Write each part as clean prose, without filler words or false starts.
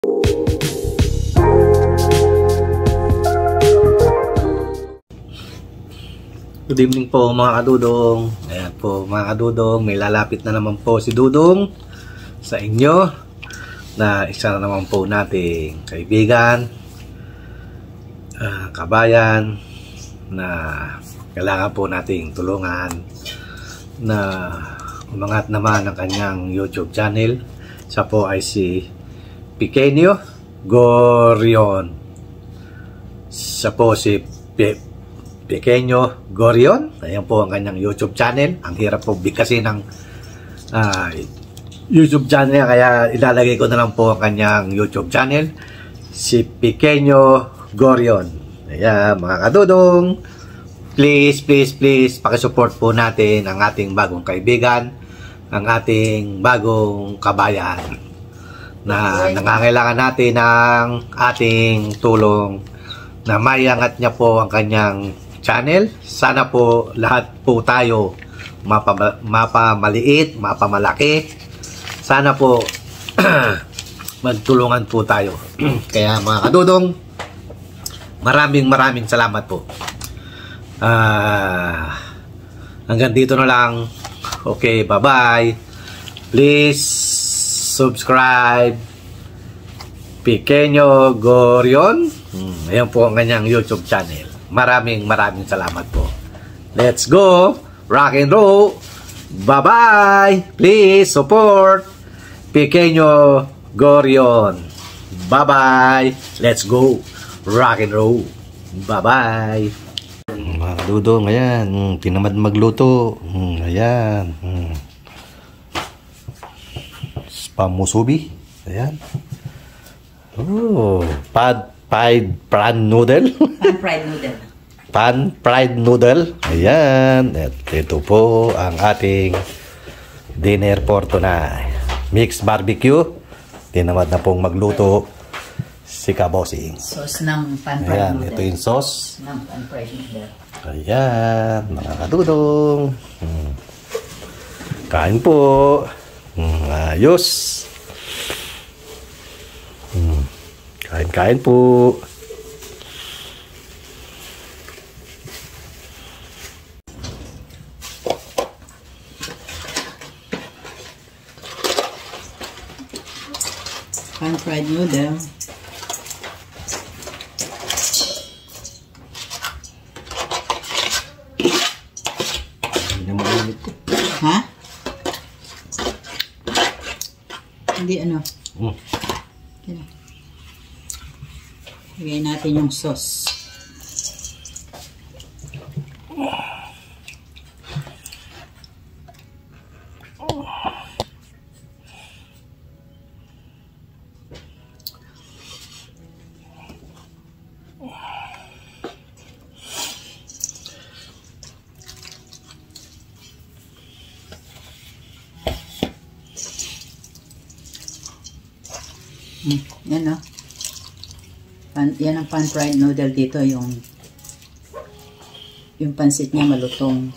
Good evening po mga kadudong. Ayan po mga kadudong, may lalapit na naman po si Dudong sa inyo na isa na naman po nating kaibigan, kabayan na kailangan po nating tulungan na umangat naman ang kanyang YouTube channel. Siya po ay si Pequeño Gorrion. Siya po si Pequeño Gorrion. Ayan po ang kanyang YouTube channel. Ang hirap po bigkasin ng YouTube channel, kaya ilalagay ko na lang po ang kanyang YouTube channel, si Pequeño Gorrion. Ayan mga kadudong, please pakisupport po natin ang ating bagong kaibigan, ang ating bagong kabayan na nangangailangan natin ng ating tulong na maiangat niya po ang kanyang channel. Sana po lahat po tayo mapamaliit, mapamalaki. Sana po magtulungan po tayo. Kaya mga kadudong, maraming salamat po. Hanggang dito na lang. Okay, bye-bye. Please subscribe Pequeño Gorrion. Ayan po ang kanyang YouTube channel. Maraming salamat po. Let's go! Rock and roll! Bye-bye! Please support Pequeño Gorrion. Bye-bye! Let's go! Rock and roll! Bye-bye! Mga kadudong, ayan. Tinamad magluto. Ayan. Spam musubi. Ayan. Oh, pan-fried noodle. Pan-fried noodle. Pan-fried noodle. Ayan. At ito po ang ating dinner for tonight. Mixed barbecue. Tinamad na pong magluto si Kabosing. Sauce ng pan-fried ayan, noodle. Ito yung sauce ng pan-fried noodle. Ayan, mga kadudong. Kain po. Ayos. Kain po. Pan-fried noodle. Ha? Hindi ano. Okay. Lagay natin yung sauce. Yan o. Yan ang pan-fried noodle dito. Yung pansit niya malutong.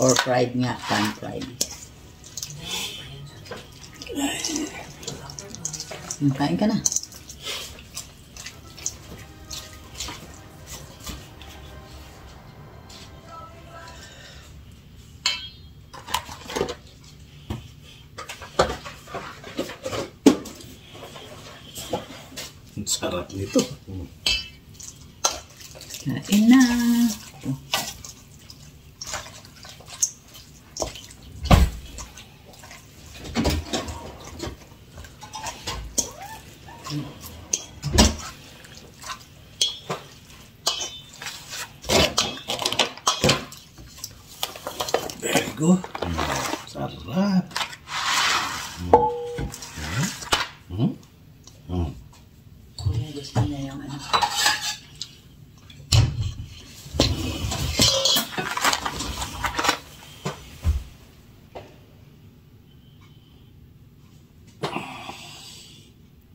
Or fried nga. Pan-fried. Kain ka na. Sarap nito. Kain na. There you go. Sarap. Gusto niya yung ano.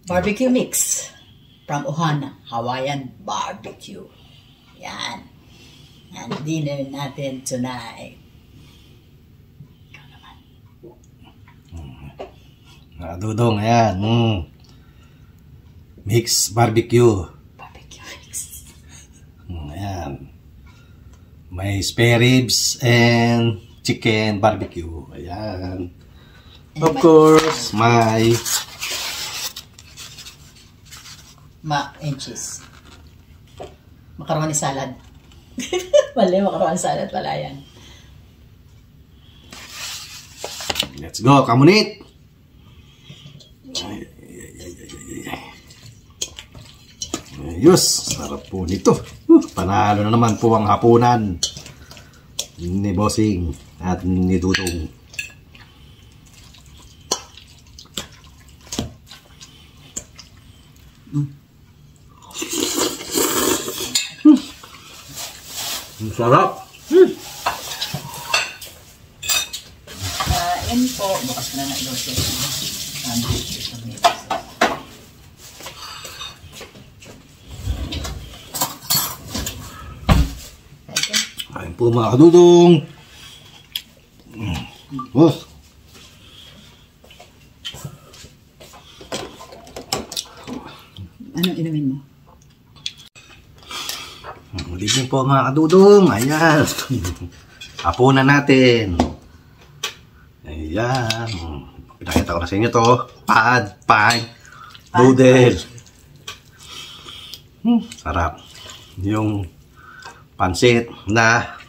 Barbecue mix from Ohana, Hawaiian barbecue. Yan. Yan, dinner natin tonight. Ikaw naman. Dudong, ayan. Mix barbecue. Barbecue mix. Ayan. May spare ribs and chicken barbecue. Ayan. Of course, may mac and cheese. Macaroni salad. Mali, macaroni salad pala yan. Let's go, kamunit! Ayos, sarap po nito. Panalo na naman po ang hapunan ni Bossing at ni Dudong. Ang sarap! Kain po. Bukas na nga ilo siya. Kain po mga kadudong. Oh. Anong inumin mo? Good evening po mga kadudong. Ayan. Hapunan natin. Ayan. Pinakita ko na sa inyo to. Pan, noodle. Sarap. Yung pansit na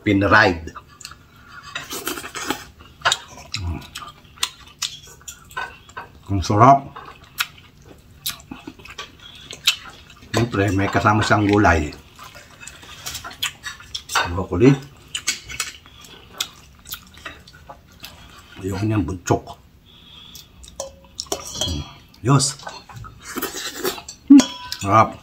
pinride. Ang sarap. Siyempre, may kasama siyang gulay. Broccoli. Ayoko niyang bunchok. Yos. Sarap.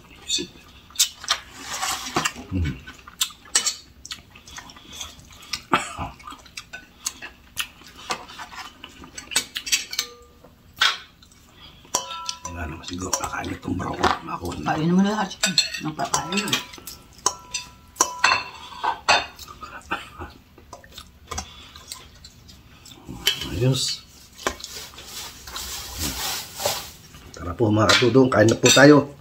Wala naman siguro kakain itong broccoli. Kain naman lahat siya. Nang kakain. Ayos. Tara po mga katudong, kain na po tayo.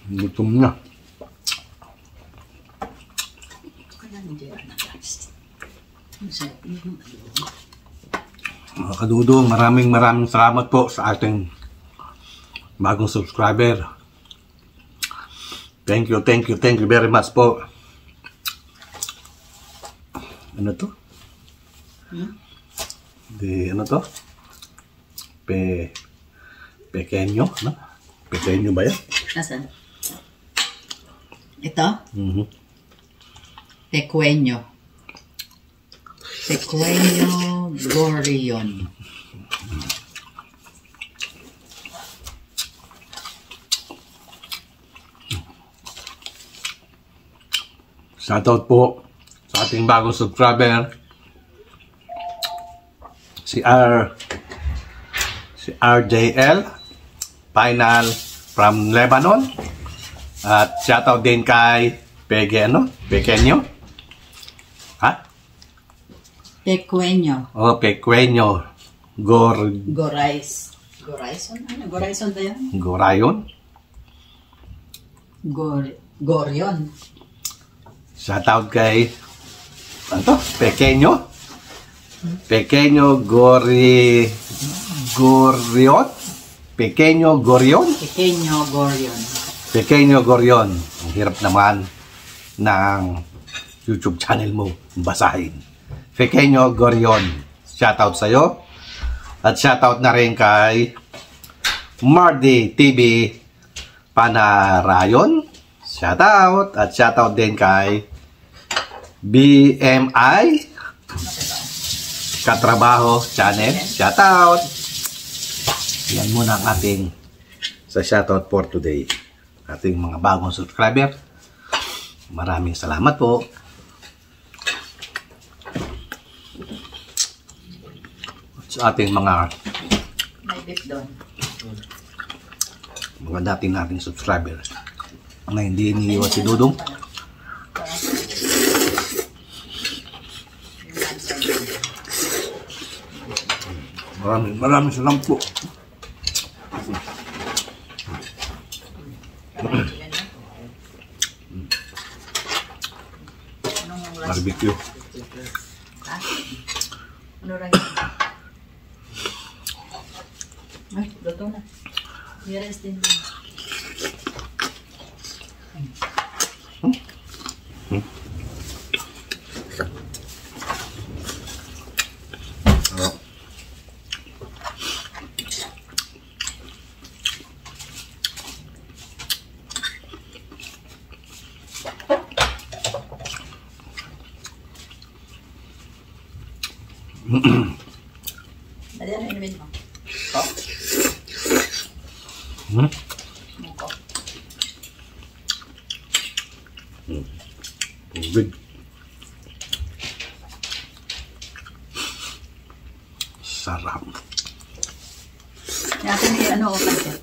Gutom na. Mga kadudong, maraming salamat po sa ating bagong subscriber. Thank you very much po. Ano to? Ano to? Pequeño, no? Pequeño ba yan? Nasaan? Ito? Pequeño. Pequeño Gorrion. Shoutout po sa ating bagong subscriber, si RJL Final from Lebanon, at shoutout din kay Pequeño. Ha? Pequeño. Oh, Pequeño Goraison. Ano? Goraison tayo? Gorayon. Gorion. Shoutout kay Pequeño Gorion. Pequeño Gorion. Ang hirap naman ng YouTube channel mo basahin. Pequeño Gorion. Shoutout sa'yo. At shoutout na rin kay Mardy TV Panarayon. Shoutout. At shoutout din kay BMI Katrabaho Channel. Shoutout. Yan muna ang ating sa shoutout for today. Ating mga bagong subscriber. Maraming salamat po. Sa ating mga May beef doon. Mga nating subscriber na hindi iniiwan si Dudong. Maraming salamat po. Barbecue. Ha? Ano rin yan? Ay, luto na. I-rest din din. Dali, ano inumin mo? Mungko. Tubig. Sarap. Natin may ano o pancit.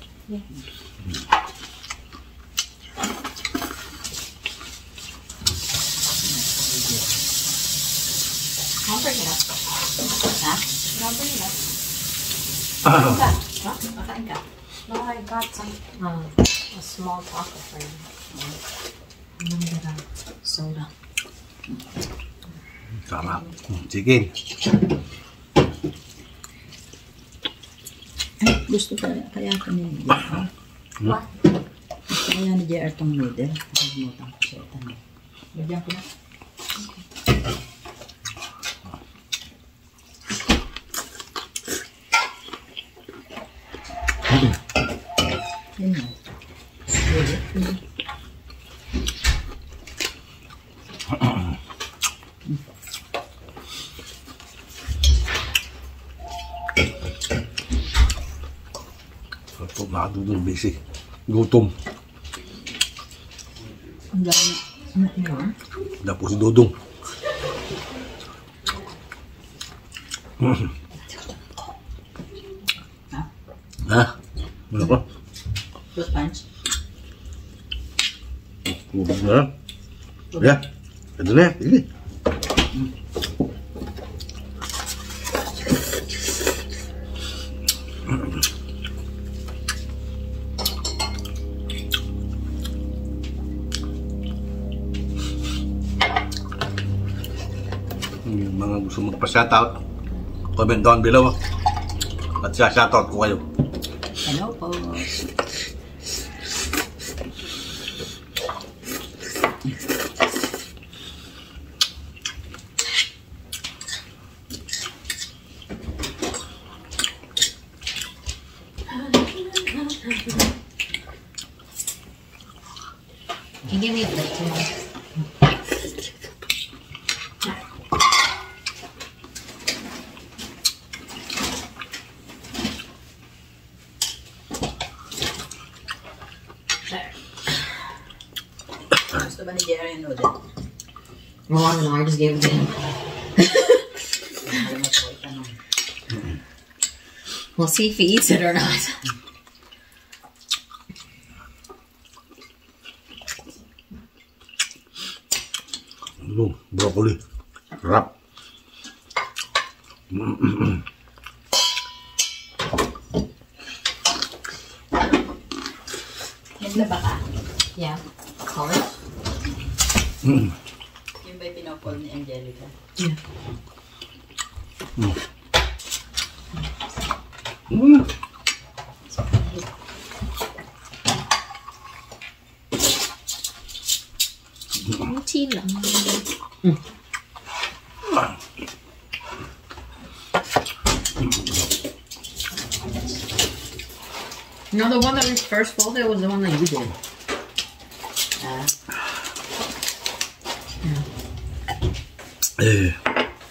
Bring it up. Ha? No, bring it up. Makain ka. No, I got some, a small taco for you. And then get a soda. Sarap. Chicken. Ay, gusto kaya ito ni JR. What? Gusto kaya ni JR itong noodle. Nakalimutan ko siya ito. Bigyan ko na. Yun na. Ito nakadudong busy. Gutom. Ang dami. Ano yun? Wala po si Dudong. Ha? Ha? Ano ko? Fruit punch? Tubig na. Ya. Ito na. Sige. Yung mga gusto magpa-shoutout, comment down below. At shoutout ko kayo. Hello po. Can you give me a plate too? Gusto ba ni JR yung noodle? Well, I don't know. I just gave it to him. Alam mo po, itanong. We'll see if he eats it or not. Ano? Broccoli. Sarap. Naglaba ka? Yeah. College? Yung ba'y pinapol ni Angelica? Yeah. Tea lang. No, the one that we first folded was the one that you did.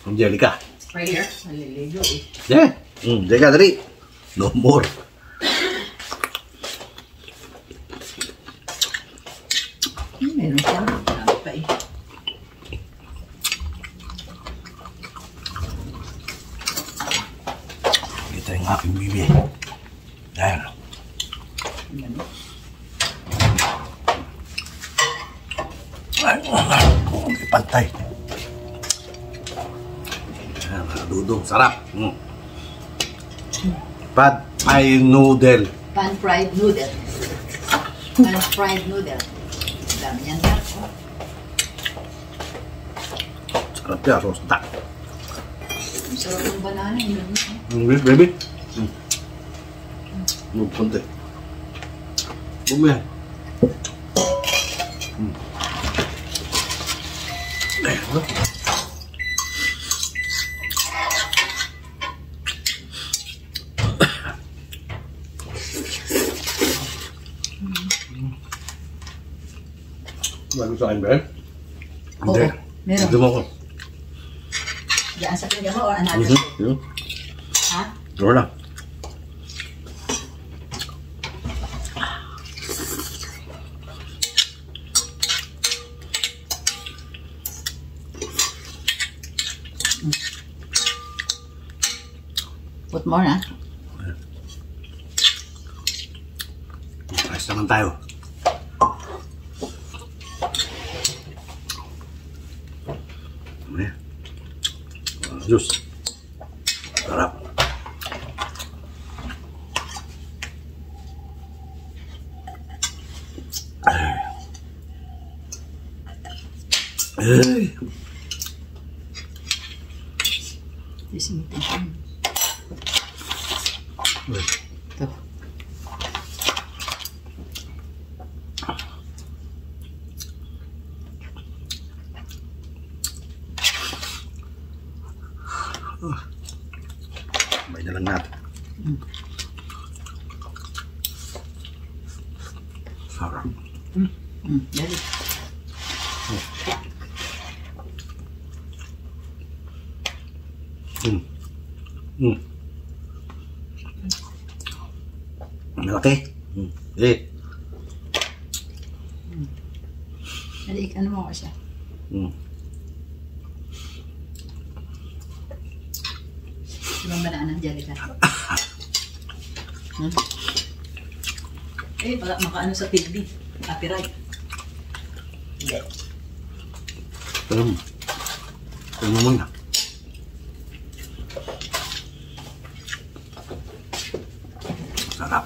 Angelica. Right here? Naliligo eh. Yeah. Jaga dari. No more. Meron siya. Marami pa eh. Kita yung aking bibi. Ayan. Ano? Ay, pantay. Ayan, nakadudong. Sarap. Pad Thai noodle. Pan-fried noodle. Pan-fried noodle. Dami yan na. Sarap yan, rosta. Ang sarap ng banana. Baby. Punti. Bumi yan. Bago sa akin ba? Hindi. Meron. Hindi mo ako. Diyan sa pinagama o another? Ha? Ito lang. Put more, ha? Ayos naman tayo. Juice. Sarap. Ay. Sisimitin ko. Ito. May na lang natin. Sarap. Dali. Malaki. Eh. Dali, ano mo ko siya? Ibang banana ng jelly ka. Eh, baka makaano sa pigdi. Copyright. Hindi. Pero mo muna. Sarap.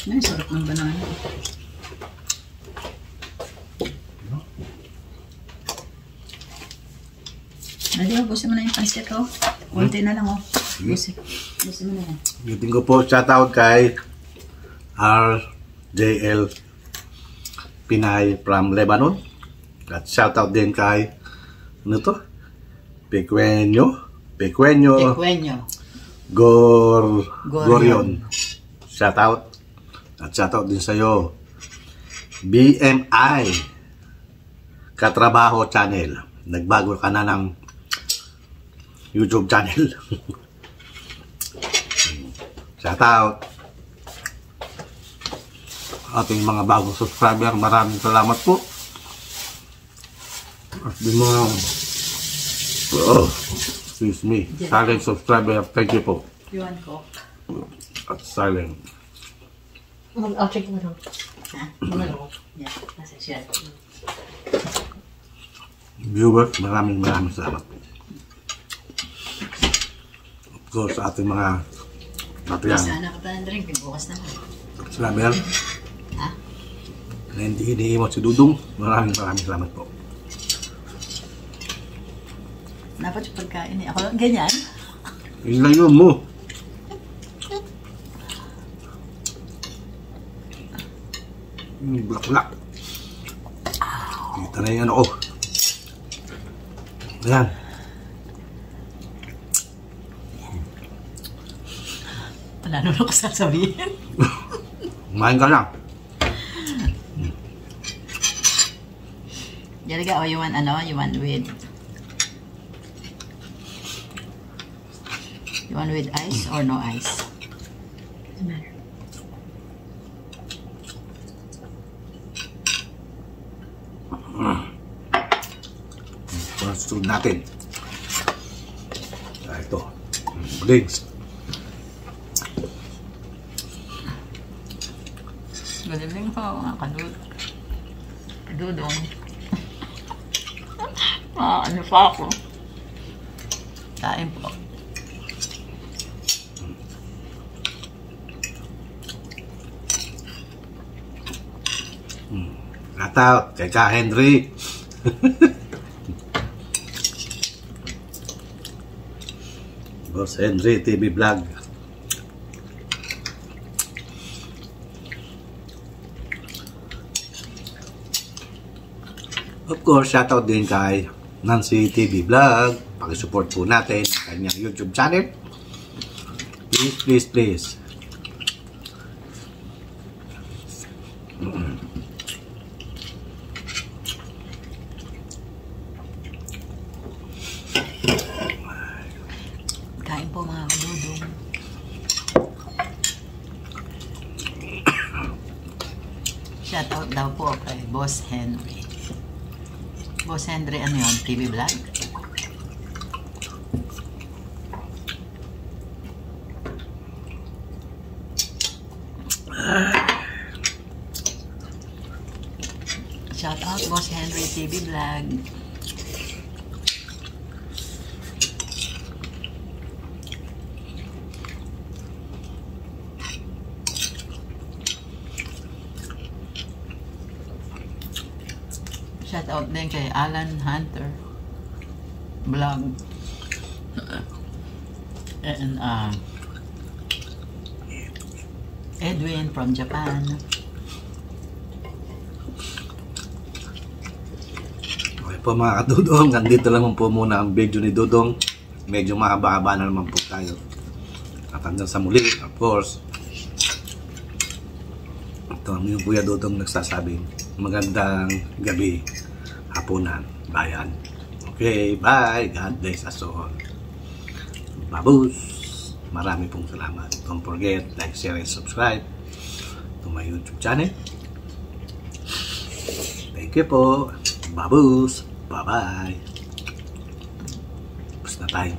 Ay, sarap ng banana. Dali, ubusin mo na yung pansit ko. Kunti na lang, oh. Ubusin mo na yan. Giting ko po shoutout kay RJL Pinay from Lebanon. At shoutout din kay ano to? Pequeño Pequeño. Gorion. Shoutout. At shoutout din sa'yo. BMI Katrabaho Channel. Nagbago ka na ng YouTube channel. Shoutout. Ating mga bagong subscriber, maraming salamat po. At yung mga excuse me, silent subscriber, thank you po. You want Coke? At silent I'll check mo lang. Ha? Yeah, nasa siya. viewers, maraming salamat po. Of course, sa ating mga Sana ka pa ng drink, bukas na. subscriber Ha? na hindi iniimot si Dudong, maraming salamat po. Dapat yung pagkain eh. Ako lang ganyan. Ilayo mo. Bulak-bulak. Kita na yung ano ko. Ayan. Wala naman ako sasabihin. Kumain ka lang. Jaliga, oh, you want ano? You want with... You want with ice or no ice? Doesn't matter. Sunod natin. Ito. Drinks. Good evening po, mga kadudong. Ano pa ako? Kain po. Shout out kay Ka Henry. Boss Henry TV Vlog. Of course, shoutout din kay Nancy TV Vlog. Pakisupport po natin ang kanyang YouTube channel. Please, please, please. Kain po mga kadudong. Shoutout daw po kay Boss Henry. Boss Henry, ano yun? TV Vlog? Shoutout Boss Henry TV Vlog. Shout out din kay Alan Hunter Vlog. And Edwin from Japan. Okay po mga kadudong, nandito lang po muna ang video ni Dudong. Medyo mahaba-haba na naman po tayo. At hanggang sa muli, of course. Ito ang yung Kuya Dudong nagsasabing magandang gabi, hapunan, bayan. Okay, bye. God bless us all. Babus. Marami pong salamat. Don't forget, like, share, and subscribe to my YouTube channel. Thank you po. Babus. Bye-bye. Basta tayo.